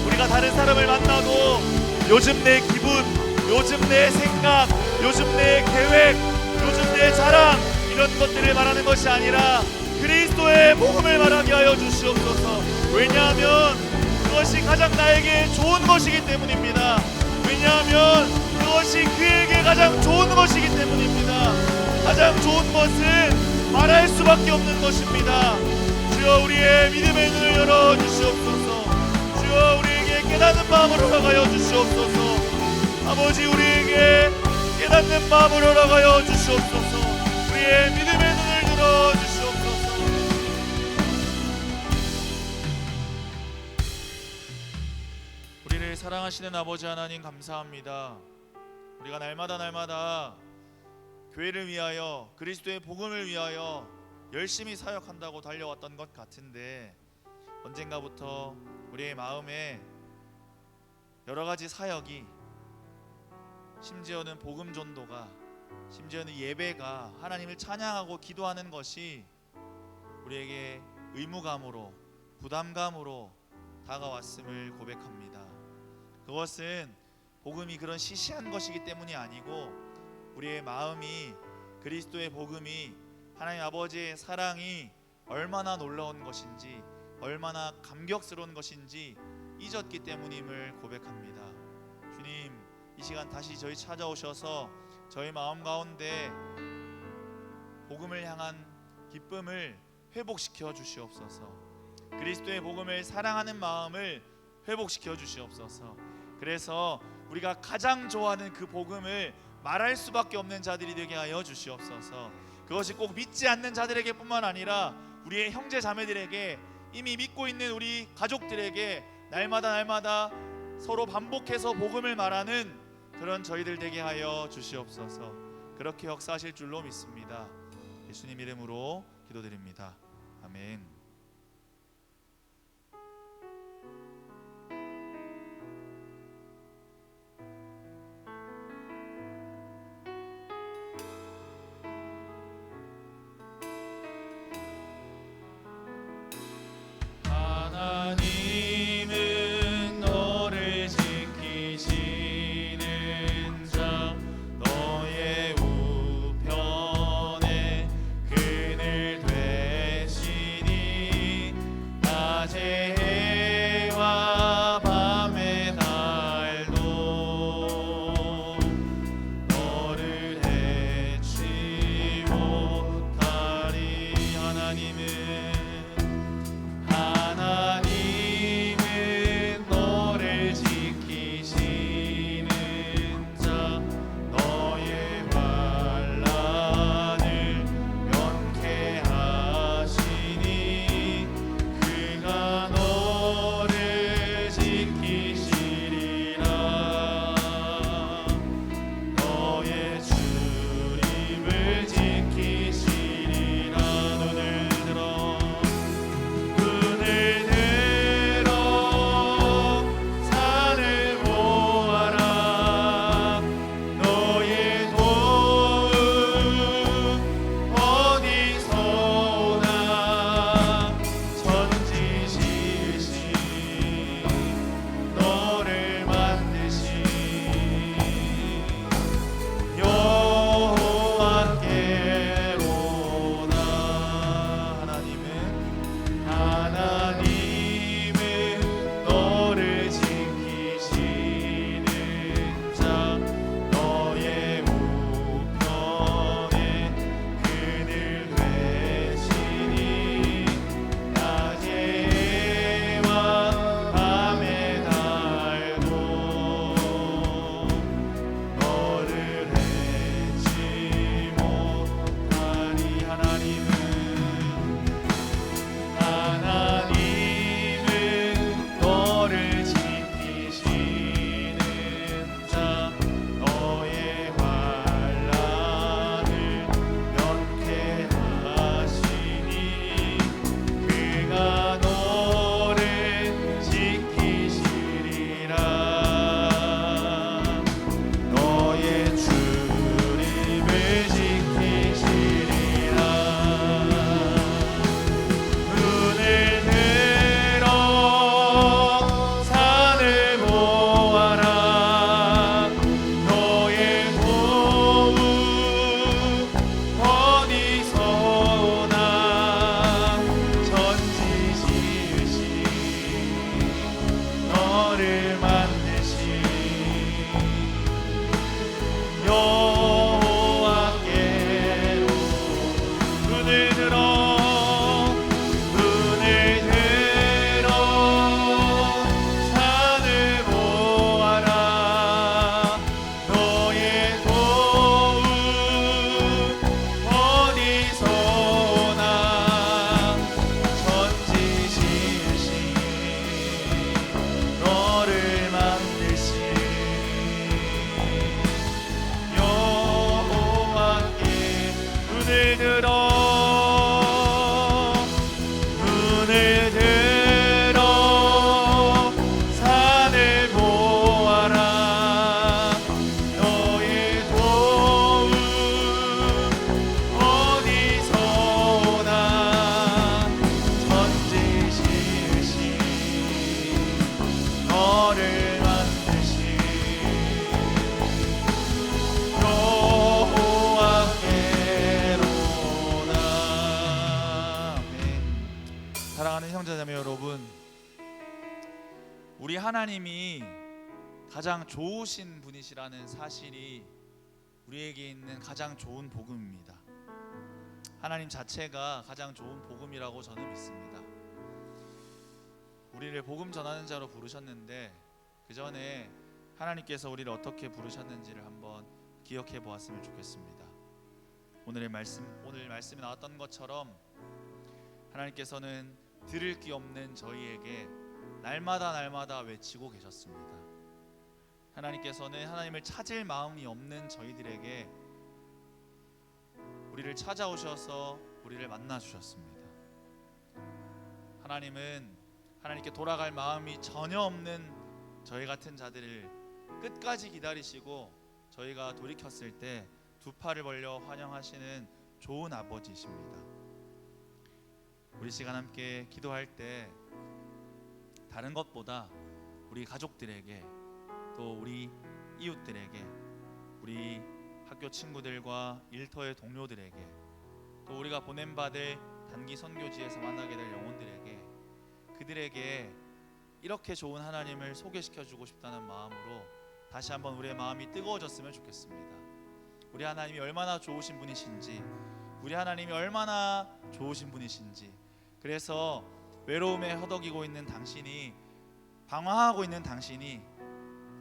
우리가 다른 사람을 만나도 요즘 내 기분, 요즘 내 생각, 요즘 내 계획, 요즘 내 자랑, 이런 것들을 말하는 것이 아니라 그리스도의 복음을 말하게 하여 주시옵소서. 왜냐하면 그것이 가장 나에게 좋은 것이기 때문입니다. 왜냐하면 그것이 그에게 가장 좋은 것이기 때문입니다. 가장 좋은 것은 말할 수밖에 없는 것입니다. 주여, 우리의 믿음의 눈을 열어 주시옵소서. 주여, 우리에게 깨닫는 마음으로 허락하여 주시옵소서. 아버지, 우리에게 깨닫는 마음으로 허락하여 주시옵소서. 우리의 믿음의 눈을 열어 주시옵소서. 우리를 사랑하시는 아버지 하나님, 감사합니다. 우리가 날마다 교회를 위하여, 그리스도의 복음을 위하여 열심히 사역한다고 달려왔던 것 같은데, 언젠가부터 우리의 마음에 여러 가지 사역이, 심지어는 복음 전도가, 심지어는 예배가, 하나님을 찬양하고 기도하는 것이 우리에게 의무감으로, 부담감으로 다가왔음을 고백합니다. 그것은 복음이 그런 시시한 것이기 때문이 아니고, 우리의 마음이 그리스도의 복음이, 하나님 아버지의 사랑이 얼마나 놀라운 것인지, 얼마나 감격스러운 것인지 잊었기 때문임을 고백합니다. 주님, 이 시간 다시 저희 찾아오셔서 저희 마음 가운데 복음을 향한 기쁨을 회복시켜 주시옵소서. 그리스도의 복음을 사랑하는 마음을 회복시켜 주시옵소서. 그래서 우리가 가장 좋아하는 그 복음을 말할 수밖에 없는 자들이 되게 하여 주시옵소서. 그것이 꼭 믿지 않는 자들에게 뿐만 아니라 우리의 형제 자매들에게, 이미 믿고 있는 우리 가족들에게 날마다 서로 반복해서 복음을 말하는 그런 저희들 되게 하여 주시옵소서. 그렇게 역사하실 줄로 믿습니다. 예수님 이름으로 기도드립니다. 아멘. 하나님은 너를 지키시는 자, 너의 우편에 그늘 되시니, 낮의 해와 밤의 달도 너를 해치 못하리. 하나님은 너를 지키시는 자, 너의 환난을 면케하시니, 그가 사랑하는 형제자매 여러분, 우리 하나님이 가장 좋으신 분이시라는 사실이 우리에게 있는 가장 좋은 복음입니다. 하나님 자체가 가장 좋은 복음이라고 저는 믿습니다. 우리를 복음 전하는 자로 부르셨는데 그 전에 하나님께서 우리를 어떻게 부르셨는지를 한번 기억해 보았으면 좋겠습니다. 오늘 말씀에 나왔던 것처럼 하나님께서는 들을 귀 없는 저희에게 날마다 외치고 계셨습니다. 하나님께서는 하나님을 찾을 마음이 없는 저희들에게 우리를 찾아오셔서 우리를 만나 주셨습니다. 하나님은 하나님께 돌아갈 마음이 전혀 없는 저희 같은 자들을 끝까지 기다리시고 저희가 돌이켰을 때 두 팔을 벌려 환영하시는 좋은 아버지이십니다. 우리 시간 함께 기도할 때 다른 것보다 우리 가족들에게, 또 우리 이웃들에게, 우리 학교 친구들과 일터의 동료들에게, 또 우리가 보냄받을 단기 선교지에서 만나게 될 영혼들에게, 그들에게 이렇게 좋은 하나님을 소개시켜주고 싶다는 마음으로 다시 한번 우리의 마음이 뜨거워졌으면 좋겠습니다. 우리 하나님이 얼마나 좋으신 분이신지, 우리 하나님이 얼마나 좋으신 분이신지, 그래서 외로움에 허덕이고 있는 당신이, 방황하고 있는 당신이,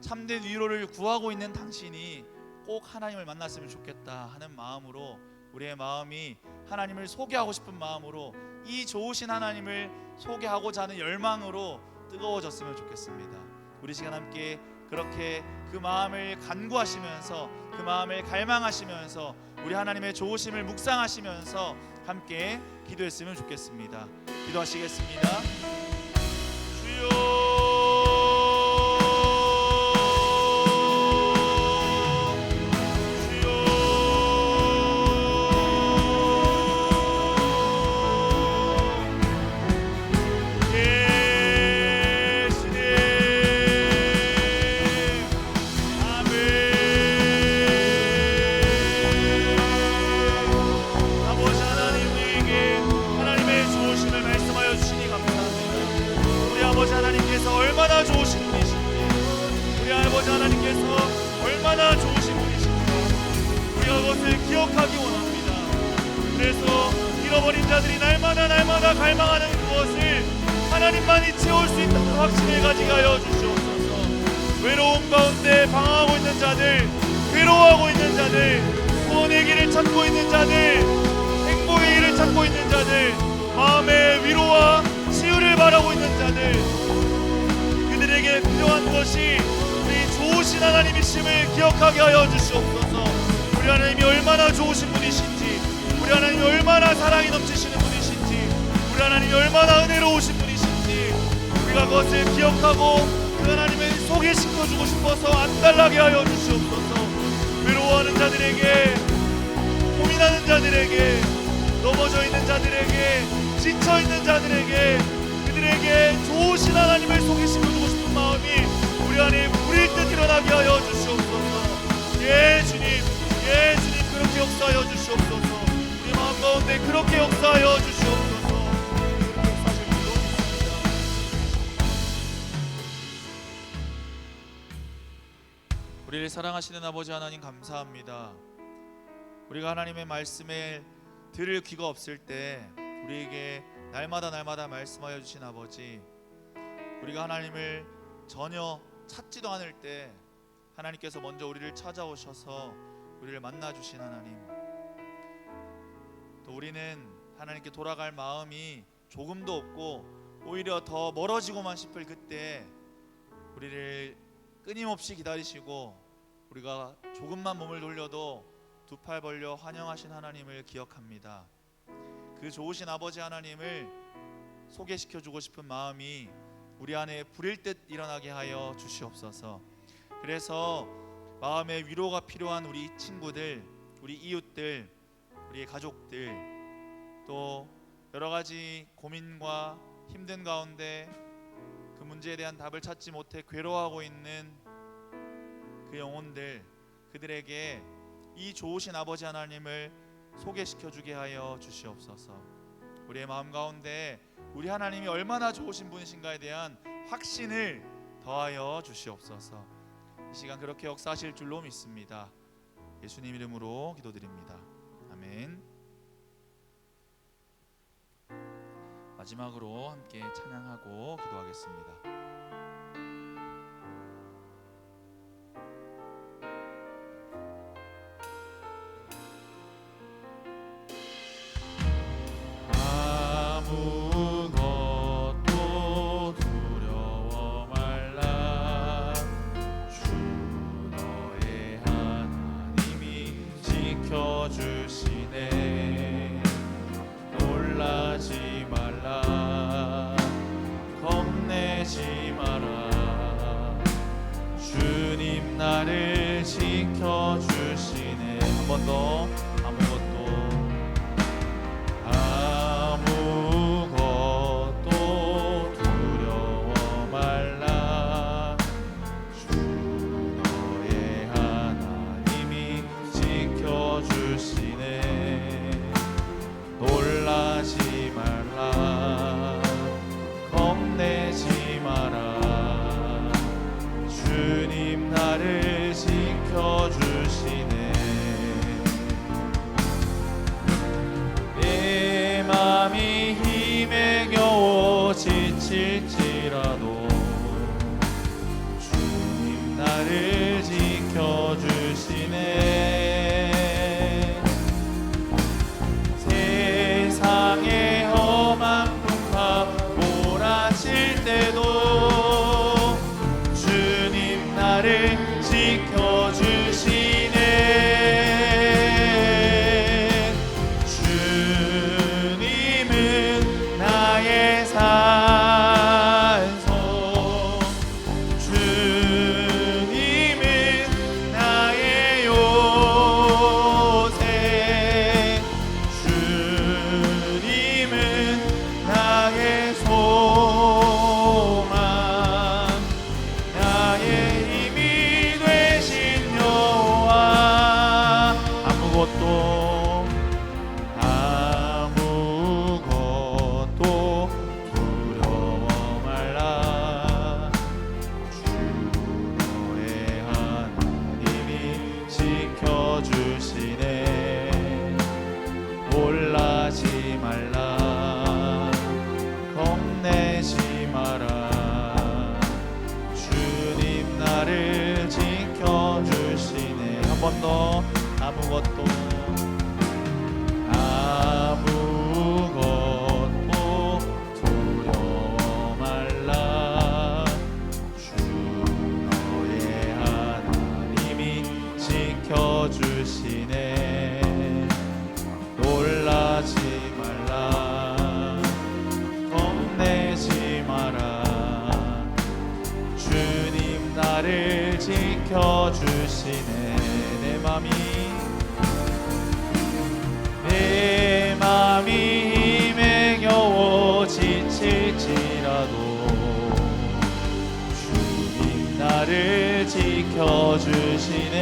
참된 위로를 구하고 있는 당신이 꼭 하나님을 만났으면 좋겠다 하는 마음으로, 우리의 마음이 하나님을 소개하고 싶은 마음으로, 이 좋으신 하나님을 소개하고자 하는 열망으로 뜨거워졌으면 좋겠습니다. 우리 시간 함께 그렇게 그 마음을 간구하시면서, 그 마음을 갈망하시면서, 우리 하나님의 좋으심을 묵상하시면서 함께 기도했으면 좋겠습니다. 기도하시겠습니다. 주여, 얼마나 좋으신 분이신지, 우리 아버지 하나님께서 얼마나 좋으신 분이신지 우리가 그것을 기억하기 원합니다. 그래서 잃어버린 자들이 날마다 갈망하는 그것을 하나님만이 채울 수 있다는 확신을 가지게 하여 주시옵소서. 외로움 가운데 방황하고 있는 자들, 괴로워하고 있는 자들, 소원의 길을 찾고 있는 자들, 행복의 길을 찾고 있는 자들, 마음의 위로와 치유를 바라고 있는 자들, 그들에게 필요한 것이 우리 좋으신 하나님이심을 기억하게 하여 주시옵소서. 우리 하나님이 얼마나 좋으신 분이신지, 우리 하나님이 얼마나 사랑이 넘치시는 분이신지, 우리 하나님이 얼마나 은혜로우신 분이신지 우리가 그것을 기억하고 그 하나님을 소개시켜주고 싶어서 안달나게 하여 주시옵소서. 외로워하는 자들에게, 고민하는 자들에게, 넘어져 있는 자들에게, 지쳐 있는 자들에게, 그들에게 좋으신 하나님을 소개시켜주고 싶은 마음이 우리 안에 불일 듯 일어나게 하여 주시옵소서. 예 주님, 예 주님, 그렇게 역사하여 주시옵소서. 우리 마음 가운데 그렇게 역사하여 주시옵소서. 그렇게 역사하실 줄 믿습니다. 우리를 사랑하시는 아버지 하나님 감사합니다. 우리가 하나님의 말씀을 들을 귀가 없을 때 우리에게 날마다 말씀하여 주신 아버지, 우리가 하나님을 전혀 찾지도 않을 때 하나님께서 먼저 우리를 찾아오셔서 우리를 만나 주신 하나님, 또 우리는 하나님께 돌아갈 마음이 조금도 없고 오히려 더 멀어지고만 싶을 그때 우리를 끊임없이 기다리시고 우리가 조금만 몸을 돌려도 두 팔 벌려 환영하신 하나님을 기억합니다. 그 좋으신 아버지 하나님을 소개시켜주고 싶은 마음이 우리 안에 불일 듯 일어나게 하여 주시옵소서. 그래서 마음의 위로가 필요한 우리 친구들, 우리 이웃들, 우리 가족들, 또 여러 가지 고민과 힘든 가운데 그 문제에 대한 답을 찾지 못해 괴로워하고 있는 그 영혼들, 그들에게 이 좋으신 아버지 하나님을 소개시켜주게 하여 주시옵소서. 우리의 마음 가운데 우리 하나님이 얼마나 좋으신 분이신가에 대한 확신을 더하여 주시옵소서. 이 시간 그렇게 역사하실 줄로 믿습니다. 예수님 이름으로 기도드립니다. 아멘. 마지막으로 함께 찬양하고 기도하겠습니다. 아무것도 두려워 말라. 주 너의 하나님이 지켜주시네. 놀라지 말라. 겁내지 마라. 주님 나를 지켜주시네. 한 번 더. 아무것도 두려워 말라. 주 너의 하나님이 지켜주시네. 놀라지 말라. 겁내지 마라. 주님 나를 지켜주시네. 내 맘이 힘에 겨워 지칠지라도 주님 나를 지켜주시네. 세상의 험한 풍파 몰아칠 때도 주님 나를 지켜주시네. 주님은 나의 산소. 주님은 나의 요새. 주님은 나의 소망. 나의 힘이 되신 여호와. 아무것도 두려워 말라. 주 너의 하나님이 지켜주시네. 놀라지 말라. 겁내지 마라. 주님 나를 지켜주시네. 한 번 더. 아무것도 두려워 말라. 주 너의 하나님이 지켜주시네. 놀라지 말라. 겁내지 마라. 주님 나를 지켜주시네. 내 맘이 힘에 겨워 지칠지라도 주님 나를 지켜주시네.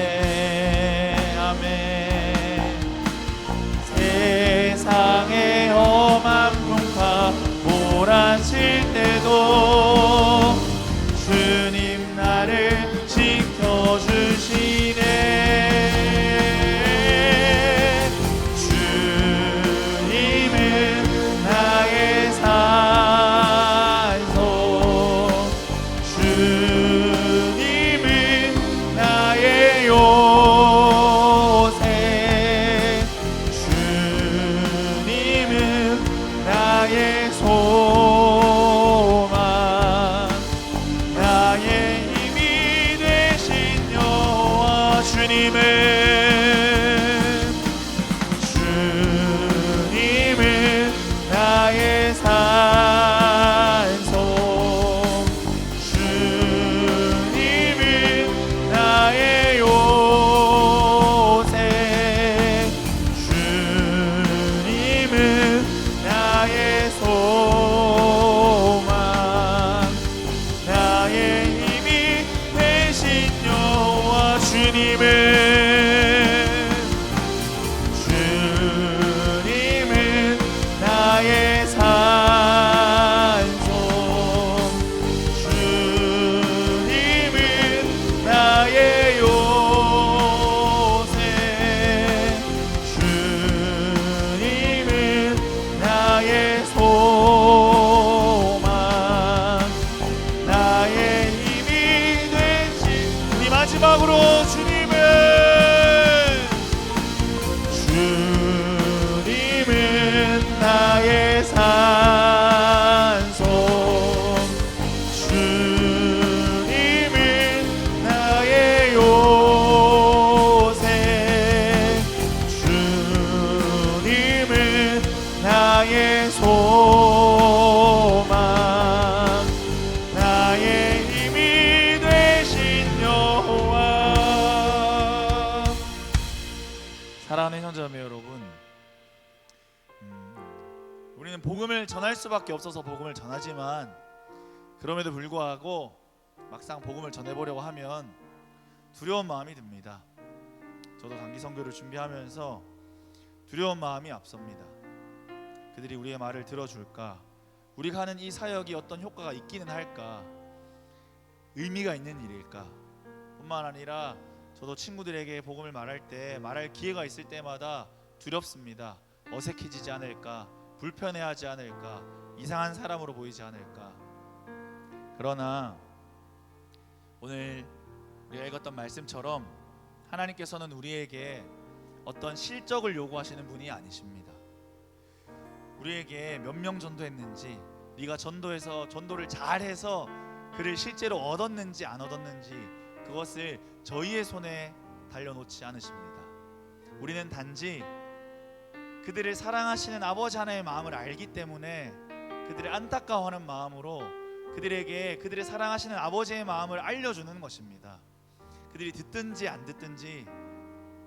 아멘. 세상의 험한 풍파 몰아칠 때도 주님 나를 지켜주시네. 주님은 나의 산소. 주님은 나의 요새. 주님은 나의 소망. 우리는 복음을 전할 수밖에 없어서 복음을 전하지만 그럼에도 불구하고 막상 복음을 전해보려고 하면 두려운 마음이 듭니다. 저도 단기 선교를 준비하면서 두려운 마음이 앞섭니다. 그들이 우리의 말을 들어줄까? 우리가 하는 이 사역이 어떤 효과가 있기는 할까? 의미가 있는 일일까? 뿐만 아니라 저도 친구들에게 복음을 말할 때 말할 기회가 있을 때마다 두렵습니다. 어색해지지 않을까? 불편해하지 않을까? 이상한 사람으로 보이지 않을까? 그러나 오늘 우리가 읽었던 말씀처럼 하나님께서는 우리에게 어떤 실적을 요구하시는 분이 아니십니다. 우리에게 몇 명 전도했는지, 네가 전도를 잘해서 그를 실제로 얻었는지 안 얻었는지 그것을 저희의 손에 달려놓지 않으십니다. 우리는 단지 그들을 사랑하시는 아버지 하나님의 마음을 알기 때문에 그들을 안타까워하는 마음으로 그들에게 그들을 사랑하시는 아버지의 마음을 알려주는 것입니다. 그들이 듣든지 안 듣든지,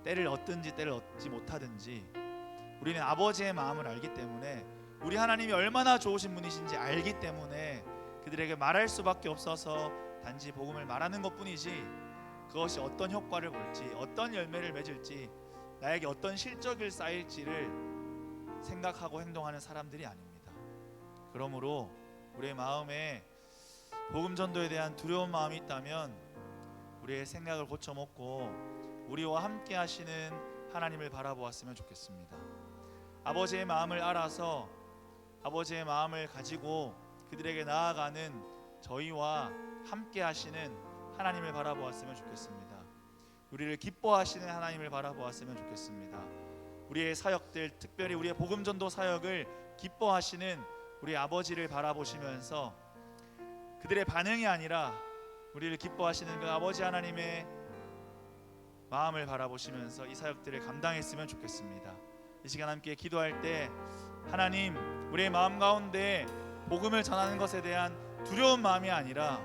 때를 얻든지 때를 얻지 못하든지 우리는 아버지의 마음을 알기 때문에, 우리 하나님이 얼마나 좋으신 분이신지 알기 때문에 그들에게 말할 수밖에 없어서 단지 복음을 말하는 것뿐이지, 그것이 어떤 효과를 볼지, 어떤 열매를 맺을지, 나에게 어떤 실적을 쌓일지를 생각하고 행동하는 사람들이 아닙니다. 그러므로 우리의 마음에 복음 전도에 대한 두려운 마음이 있다면 우리의 생각을 고쳐먹고 우리와 함께 하시는 하나님을 바라보았으면 좋겠습니다. 아버지의 마음을 알아서 아버지의 마음을 가지고 그들에게 나아가는 저희와 함께 하시는 하나님을 바라보았으면 좋겠습니다. 우리를 기뻐하시는 하나님을 바라보았으면 좋겠습니다. 우리의 사역들, 특별히 우리의 복음 전도 사역을 기뻐하시는 우리 아버지를 바라보시면서 그들의 반응이 아니라 우리를 기뻐하시는 그 아버지 하나님의 마음을 바라보시면서 이 사역들을 감당했으면 좋겠습니다. 이 시간 함께 기도할 때 하나님, 우리의 마음 가운데 복음을 전하는 것에 대한 두려운 마음이 아니라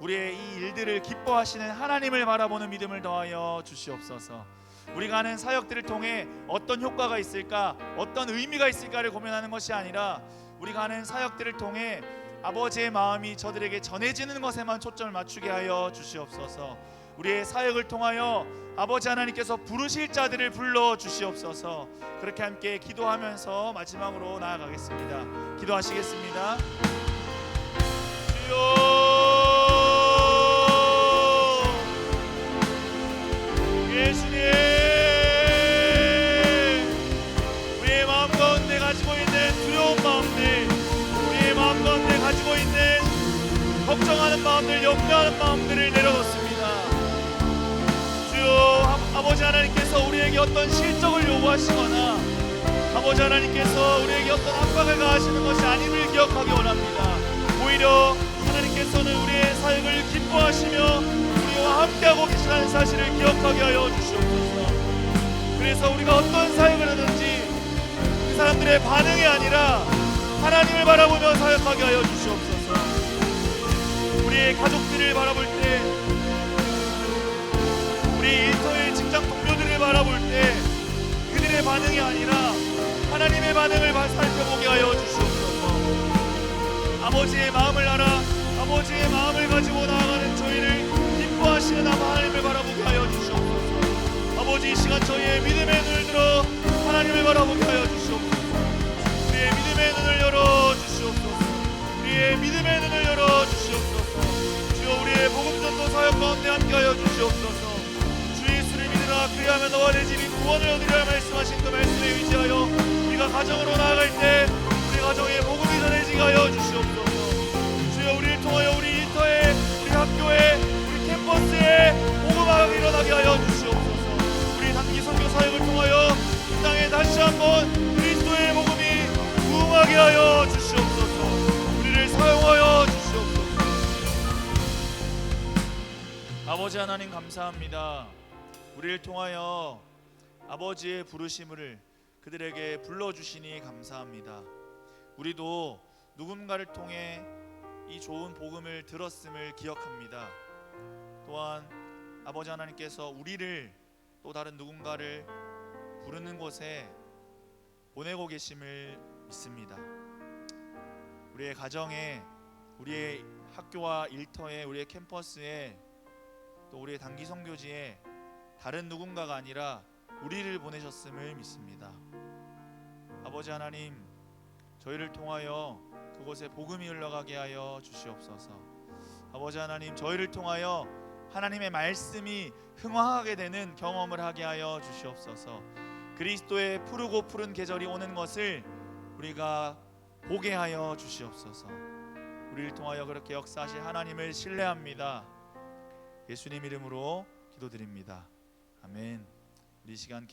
우리의 이 일들을 기뻐하시는 하나님을 바라보는 믿음을 더하여 주시옵소서. 우리가 하는 사역들을 통해 어떤 효과가 있을까, 어떤 의미가 있을까를 고민하는 것이 아니라 우리가 하는 사역들을 통해 아버지의 마음이 저들에게 전해지는 것에만 초점을 맞추게 하여 주시옵소서. 우리의 사역을 통하여 아버지 하나님께서 부르실 자들을 불러 주시옵소서. 그렇게 함께 기도하면서 마지막으로 나아가겠습니다. 기도하시겠습니다. 예수님, 우리의 마음 가운데 가지고 있는 두려운 마음들, 우리의 마음 가운데 가지고 있는 걱정하는 마음들, 염려하는 마음들을 내려놓습니다. 주여, 아버지 하나님께서 우리에게 어떤 실적을 요구하시거나 아버지 하나님께서 우리에게 어떤 압박을 가하시는 것이 아님을 기억하기 원합니다. 오히려 하나님께서는 우리의 사역을 기뻐하시며 우리와 함께하고 계시다는 사실을 기억하게 하여 주시옵소서. 그래서 우리가 어떤 사역을 하든지 그 사람들의 반응이 아니라 하나님을 바라보며 사역하게 하여 주시옵소서. 우리의 가족들을 바라볼 때, 우리 일터의 직장 동료들을 바라볼 때 그들의 반응이 아니라 하나님의 반응을 살펴보게 하여 주시옵소서. 아버지의 마음을 알아 아버지의 마음을 가지고 나아가는 저희를 기뻐하시는 하나님을 바라보게 하여 주시옵소서. 아버지, 이 시간 저희의 믿음의 눈을 들어 하나님을 바라보게 하여 주시옵소서. 우리의 믿음의 눈을 열어 주시옵소서. 우리의 믿음의 눈을 열어 주시옵소서. 주여, 우리의 복음 전도 사역 가운데 함께 하여 주시옵소서. 주 예수를 믿으라, 그리하면 너와 내 집이 구원을 얻으리라 말씀하신 그 말씀에 의지하여 우리가 가정으로 나아갈 때 우리 가정에 복음이 전해지게 하여 주시옵소서. 주여, 우리를 통하여 우리 일터에, 우리 학교에, 우리 캠퍼스에 복음화가 일어나게 하여 주시옵소서. 우리 단기 선교 사역을 통하여 이 땅에 다시 한번 그리스도의 복음이 부흥하게 하여 주시옵소서. 우리를 사용하여 주시옵소서. 아버지 하나님, 감사합니다. 우리를 통하여 아버지의 부르심을 그들에게 불러주시니 감사합니다. 우리도 누군가를 통해 이 좋은 복음을 들었음을 기억합니다. 또한 아버지 하나님께서 우리를 또 다른 누군가를 부르는 곳에 보내고 계심을 믿습니다. 우리의 가정에, 우리의 학교와 일터에, 우리의 캠퍼스에, 또 우리의 단기 선교지에 다른 누군가가 아니라 우리를 보내셨음을 믿습니다. 아버지 하나님, 저희를 통하여 그곳에 복음이 흘러가게 하여 주시옵소서. 아버지 하나님, 저희를 통하여 하나님의 말씀이 흥황하게 되는 경험을 하게 하여 주시옵소서. 그리스도의 푸르고 푸른 계절이 오는 것을 우리가 보게 하여 주시옵소서. 우리를 통하여 그렇게 역사하실 하나님을 신뢰합니다. 예수님 이름으로 기도드립니다. 아멘. 우리 시간